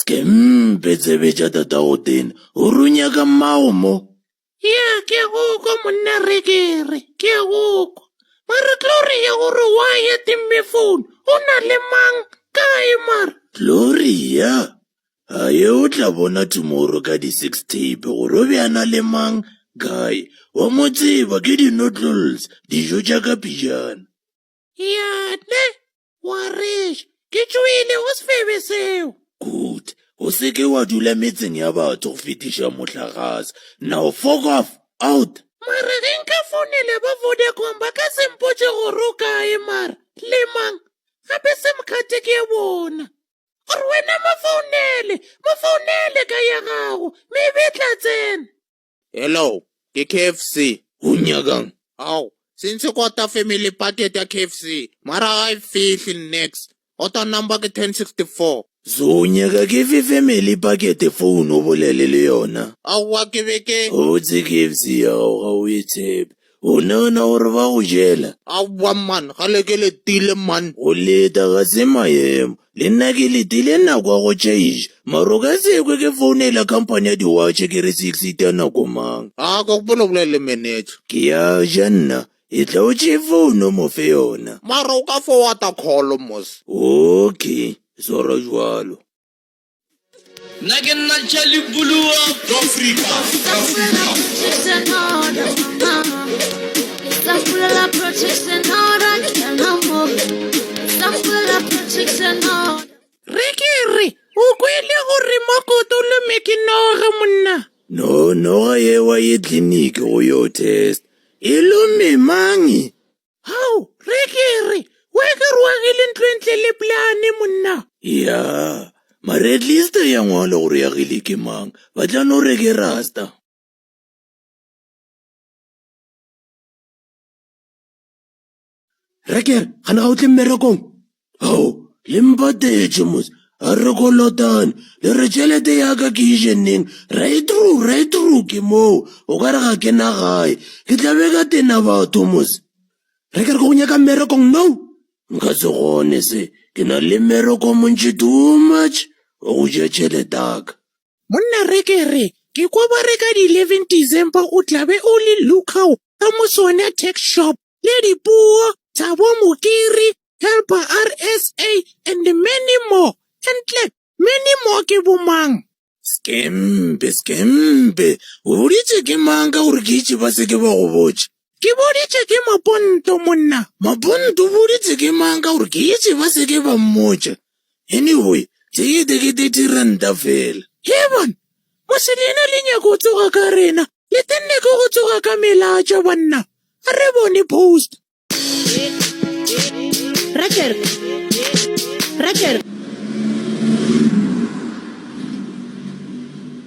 Skempe tsebe tša tatago tena, o runyaka mmao mo. Ya, ke a gokwa monna Rekere, ke a gokwa. Mara Gloria gore wa ya timme phone, o na le mang kae mara? Gloria, aye o tla bona tomorrow ka di-6 tape gore o be a na le mang kae. Wa mo tseba ke di-noodles, dijo tša ka pijana. Ya, ne, wa reša, ke tšoile o sefebe seo. Good, o seke wa dula metseng ya batho go fetiša motlakase. Now fuck off, out. Mara ge nka founela ba Vodacom ba ka sempotše gore o kae mara le mang gape semkhate ke bona gore wena mofounele ka ya gago maybe e tla tsena. Hello, ke KFC. O nyakang? Au, since kota family packet ya KFC, mara ga e fihle next. Order number ke 1064. So o nyaka ke fe family packet phone o bolele le yona? Aowa ke be ke. O tse KFC ya gago ga o e tshepe. O nagana gore ba go jela? Aowa man, gale ke letile man. Go leta ga se maemo. Le nna ke letile nako ya go change. Maro ka sekwe ke founela company ya di-watch ke re 6 ya nako mang. Ka go bolele manager. Ke ya ja nna. E tla o tše phone o mo fe yona. Mara o ka forwarda call mos. Okay, sora jwalo. Nna ke nna Charlie Bulua Africa. Rekere o kwele gore makoto le mekinoga monna. No, noga ye wa ye clinic go yo test. E lome mangi. Hao, Rekere, weke ruagile ntlo entle le plane monna. Ya, mare at least ya ngwala gore ya gile ke mang. Ba tla no reke rasta. Rekere, gana ga o tle mmerekong. Hao, le mpatetše mos. A re kolotane, le re tšhelete ya ka ke išeneng, right through ke moo, o ka re ga ke na gae, ke tla be ka tena batho mos. Rekere, go nyaka mmerekong no? Nka se gone se, ke na le mmereko montši too much, o go ja tšhelete ka. Monna Rekere, ke kwa ba reka di 11 December o tlabe o le Lukau ka mosone tech shop le dipuo tsa bo Mokiri, Helper RSA and many more. Entle, many more ke bomang. Skempe, o boditše ke mang ka gore ke itše ba se ke ba go botše? Ke boditše ke Maponto monna. Maponto o boditše ke mang ka gore ke itše ba se ke ba mmotša? Anyway, tekete ke 30 ranta fela. Heaven, mosedina le nyako tsoga ka rena, le tenne ke go tsoga ka melatša banna. A re bone post. Rekere.